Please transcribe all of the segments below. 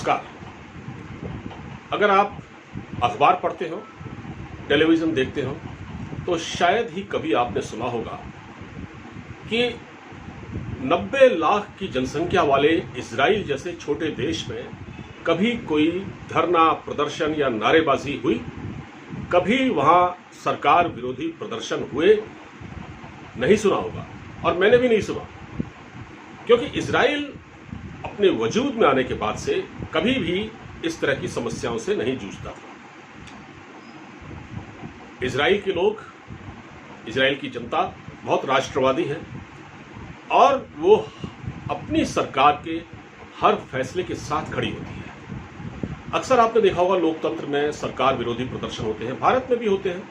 नमस्कार। अगर आप अखबार पढ़ते हो, टेलीविज़न देखते हो, तो शायद ही कभी आपने सुना होगा कि 90 लाख की जनसंख्या वाले इजराइल जैसे छोटे देश में कभी कोई धरना, प्रदर्शन या नारेबाजी हुई, कभी वहां सरकार विरोधी प्रदर्शन हुए, नहीं सुना होगा। और मैंने भी नहीं सुना, क्योंकि इजराइल अपने वजूद में आने के बाद से कभी भी इस तरह की समस्याओं से नहीं जूझता था। इजराइल के लोग, इजराइल की जनता बहुत राष्ट्रवादी है और वो अपनी सरकार के हर फैसले के साथ खड़ी होती है। अक्सर आपने देखा होगा लोकतंत्र में सरकार विरोधी प्रदर्शन होते हैं, भारत में भी होते हैं।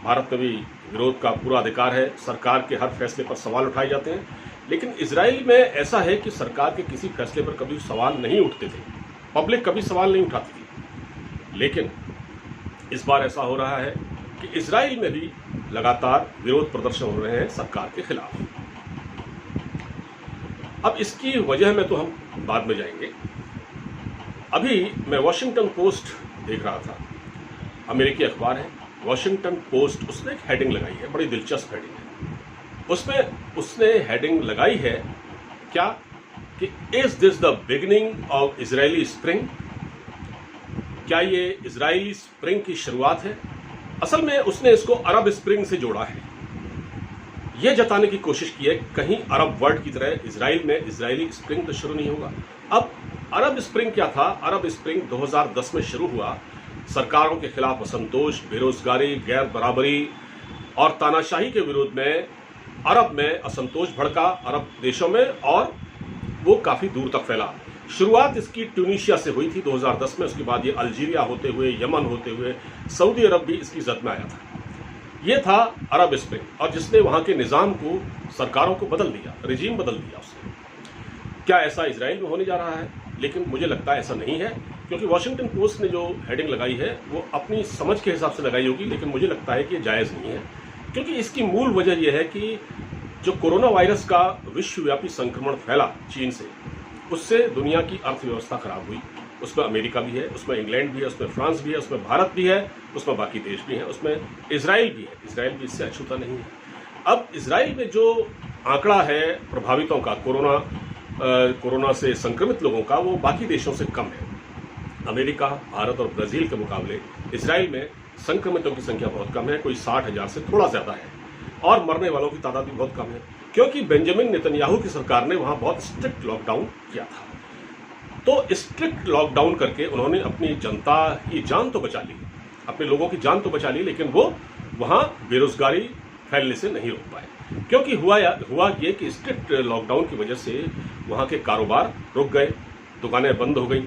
भारत में भी विरोध का पूरा अधिकार है, सरकार के हर फैसले पर सवाल उठाए जाते हैं। लेकिन इजराइल में ऐसा है कि सरकार के किसी फैसले पर कभी सवाल नहीं उठते थे, पब्लिक कभी सवाल नहीं उठाती थी। लेकिन इस बार ऐसा हो रहा है कि इजराइल में भी लगातार विरोध प्रदर्शन हो रहे हैं सरकार के खिलाफ। अब इसकी वजह में तो हम बाद में जाएंगे। अभी मैं वॉशिंगटन पोस्ट देख रहा था, अमेरिकी अखबार है वॉशिंगटन पोस्ट। उसने एक हेडिंग लगाई है, बड़ी दिलचस्प हेडिंग है। उसमें उसने हेडिंग लगाई है क्या कि is this the beginning of Israeli spring? क्या ये इजरायली स्प्रिंग की शुरुआत है? असल में उसने इसको अरब स्प्रिंग से जोड़ा है, यह जताने की कोशिश की है कहीं अरब वर्ल्ड की तरह इजराइल में इजरायली स्प्रिंग तो शुरू नहीं होगा। अब अरब स्प्रिंग क्या था? अरब स्प्रिंग 2010 में शुरू हुआ। सरकारों के खिलाफ असंतोष, बेरोजगारी, गैर बराबरी और तानाशाही के विरोध में अरब में असंतोष भड़का, अरब देशों में, और वो काफी दूर तक फैला। शुरुआत इसकी ट्यूनीशिया से हुई थी 2010 में, उसके बाद ये अल्जीरिया होते हुए, यमन होते हुए, सऊदी अरब भी इसकी जद में आया था। ये था अरब स्प्रिंग, और जिसने वहां के निजाम को, सरकारों को बदल दिया, रिजीम बदल दिया उसने। क्या ऐसा इजराइल में होने जा रहा है? लेकिन मुझे लगता है ऐसा नहीं है, क्योंकि वॉशिंगटन पोस्ट ने जो हेडिंग लगाई है वो अपनी समझ के हिसाब से लगाई होगी, लेकिन मुझे लगता है कि जायज़ नहीं है। क्योंकि इसकी मूल वजह यह है कि जो कोरोना वायरस का विश्वव्यापी संक्रमण फैला चीन से, उससे दुनिया की अर्थव्यवस्था खराब हुई। उसमें अमेरिका भी है, उसमें इंग्लैंड भी है, उसमें फ्रांस भी है, उसमें भारत भी है, उसमें बाकी देश भी हैं, उसमें इजराइल भी है। इजराइल भी इससे अछूता नहीं है। अब इजराइल में जो आंकड़ा है प्रभावितों का, कोरोना से संक्रमित लोगों का, वो बाकी देशों से कम है। अमेरिका, भारत और ब्राजील के मुकाबले इजराइल में संक्रमितों की संख्या बहुत कम है, कोई 60,000 से थोड़ा ज्यादा है, और मरने वालों की तादाद भी बहुत कम है, क्योंकि बेंजामिन नेतन्याहू की सरकार ने वहां बहुत स्ट्रिक्ट लॉकडाउन किया था। तो स्ट्रिक्ट लॉकडाउन करके उन्होंने अपनी जनता की जान तो बचा ली, अपने लोगों की जान तो बचा ली, लेकिन वो वहां बेरोजगारी फैलने से नहीं रोक पाए। क्योंकि हुआ ये कि स्ट्रिक्ट लॉकडाउन की वजह से वहां के कारोबार रुक गए, दुकानें बंद हो गई,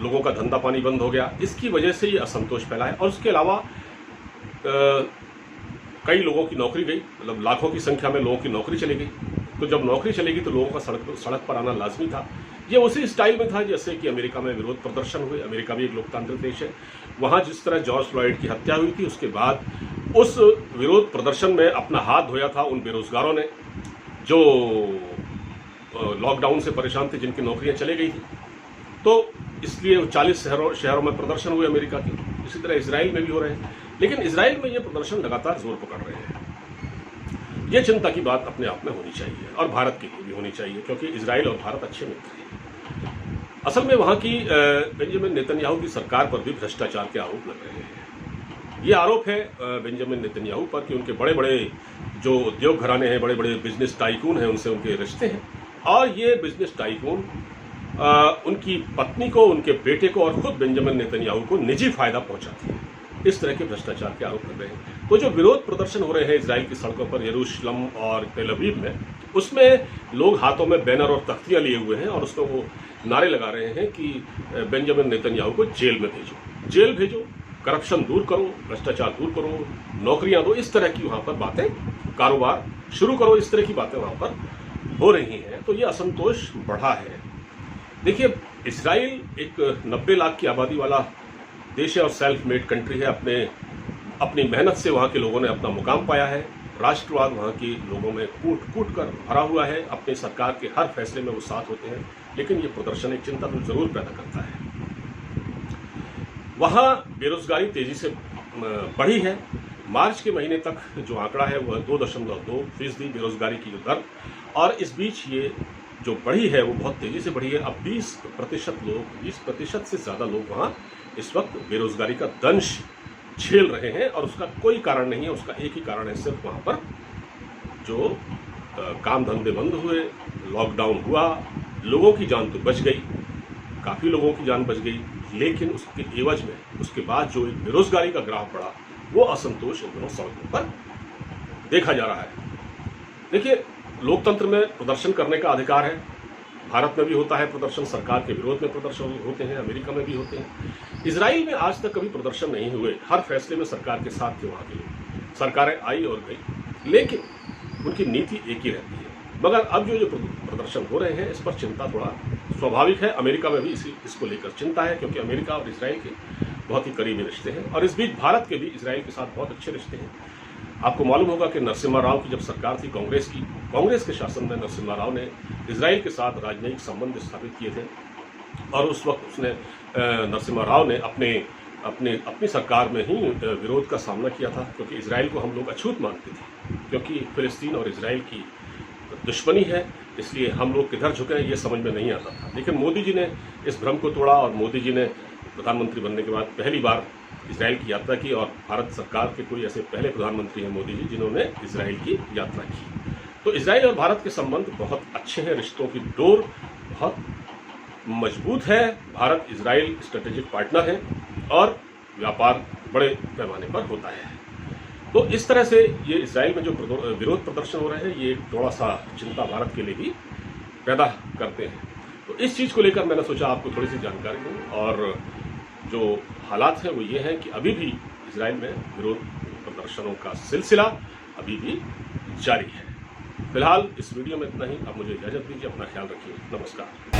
लोगों का धंधा पानी बंद हो गया। इसकी वजह से ये असंतोष फैला है। और उसके अलावा कई लोगों की नौकरी गई, मतलब लाखों की संख्या में लोगों की नौकरी चली गई। तो जब नौकरी चलेगी तो लोगों का सड़क पर आना लाजमी था। ये उसी स्टाइल में था जैसे कि अमेरिका में विरोध प्रदर्शन हुए। अमेरिका भी एक लोकतांत्रिक देश है। वहां जिस तरह जॉर्ज फ्लॉयड की हत्या हुई थी, उसके बाद उस विरोध प्रदर्शन में अपना हाथ धोया था उन बेरोजगारों ने जो लॉकडाउन से परेशान थे, जिनकी नौकरियां चली गई थी। तो इसलिए 40 शहरों में प्रदर्शन हुए अमेरिका के। इसी तरह इजराइल में भी हो रहे हैं। लेकिन इजराइल में ये प्रदर्शन लगातार जोर पकड़ रहे हैं। ये चिंता की बात अपने आप में होनी चाहिए, और भारत के लिए भी होनी चाहिए, क्योंकि इजराइल और भारत अच्छे मित्र हैं। असल में वहां की बेंजामिन नेतन्याहू की सरकार पर भी भ्रष्टाचार के आरोप लग रहे हैं। ये आरोप है बेंजामिन नेतन्याहू पर कि उनके बड़े बड़े जो उद्योग घराने हैं, बड़े बड़े बिजनेस टाइकून हैं, उनसे उनके रिश्ते हैं। और ये बिजनेस टाइकून उनकी पत्नी को, उनके बेटे को और खुद बेंजामिन नेतन्याहू को निजी फायदा पहुंचाती है। इस तरह के भ्रष्टाचार के आरोप कर रहे हैं। तो जो विरोध प्रदर्शन हो रहे हैं इजराइल की सड़कों पर, यरूशलेम और तेल अवीव में, उसमें लोग हाथों में बैनर और तख्तियां लिए हुए हैं और उसमें वो नारे लगा रहे हैं कि बेंजामिन नेतन्याहू को जेल में भेजो, जेल भेजो, करप्शन दूर करो, भ्रष्टाचार दूर करो, नौकरियां दो। इस तरह की वहां पर बातें, कारोबार शुरू करो, इस तरह की बातें वहां पर हो रही हैं। तो ये असंतोष बढ़ा है। देखिए, इजराइल एक 90 लाख की आबादी वाला देश है और सेल्फ मेड कंट्री है। अपनी मेहनत से वहाँ के लोगों ने अपना मुकाम पाया है। राष्ट्रवाद वहाँ के लोगों में कूट कूट कर भरा हुआ है। अपनी सरकार के हर फैसले में वो साथ होते हैं। लेकिन ये प्रदर्शन एक चिंता तो जरूर पैदा करता है। वहाँ बेरोजगारी तेजी से बढ़ी है। मार्च के महीने तक जो आंकड़ा है वह 2.2% बेरोजगारी की दर, और इस बीच ये जो बढ़ी है वो बहुत तेजी से बढ़ी है। अब 20% से ज़्यादा लोग वहाँ इस वक्त बेरोजगारी का दंश झेल रहे हैं, और उसका कोई कारण नहीं है। उसका एक ही कारण है, सिर्फ वहाँ पर जो काम धंधे बंद हुए, लॉकडाउन हुआ, लोगों की जान तो बच गई, काफ़ी लोगों की जान बच गई, लेकिन उसके एवज में उसके बाद जो एक बेरोजगारी का ग्राफ बढ़ा, वो असंतोष इन दोनों सड़कों पर देखा जा रहा है। देखिए, लोकतंत्र में प्रदर्शन करने का अधिकार है। भारत में भी होता है प्रदर्शन, सरकार के विरोध में प्रदर्शन होते हैं, अमेरिका में भी होते हैं। इजराइल में आज तक कभी प्रदर्शन नहीं हुए। हर फैसले में सरकार के साथ थे वहाँ के लोग। सरकारें आई और गई, लेकिन उनकी नीति एक ही रहती है। मगर अब जो प्रदर्शन हो रहे हैं, इस पर चिंता थोड़ा स्वाभाविक है। अमेरिका में भी इसको लेकर चिंता है, क्योंकि अमेरिका और इजराइल के बहुत ही करीबी रिश्ते हैं, और इस बीच भारत के भी इजराइल के साथ बहुत अच्छे रिश्ते हैं। आपको मालूम होगा कि नरसिम्हा राव की जब सरकार थी कांग्रेस के शासन में नरसिम्हा राव ने इजराइल के साथ राजनयिक संबंध स्थापित किए थे, और उस वक्त उसने नरसिम्हा राव ने अपनी सरकार में ही विरोध का सामना किया था, क्योंकि इजराइल को हम लोग अछूत मानते थे, क्योंकि फिलिस्तीन और इजराइल की दुश्मनी है, इसलिए हम लोग किधर झुके ये समझ में नहीं आता था। लेकिन मोदी जी ने इस भ्रम को तोड़ा, और मोदी जी ने प्रधानमंत्री बनने के बाद पहली बार इजराइल की यात्रा की, और भारत सरकार के कोई ऐसे पहले प्रधानमंत्री हैं मोदी जी जिन्होंने इजराइल की यात्रा की। तो इजराइल और भारत के संबंध बहुत अच्छे हैं, रिश्तों की डोर बहुत मजबूत है। भारत इजराइल स्ट्रेटेजिक पार्टनर है, और व्यापार बड़े पैमाने पर होता है। तो इस तरह से ये इजराइल में जो विरोध प्रदर्शन हो रहे हैं, ये थोड़ा सा चिंता भारत के लिए भी पैदा करते हैं। तो इस चीज़ को लेकर मैंने सोचा आपको थोड़ी सी जानकारी दूँ, और जो हालात हैं वो ये हैं कि अभी भी इजराइल में विरोध प्रदर्शनों का सिलसिला अभी भी जारी है। फिलहाल इस वीडियो में इतना ही। अब मुझे इजाज़त दीजिए, अपना ख्याल रखिए, नमस्कार।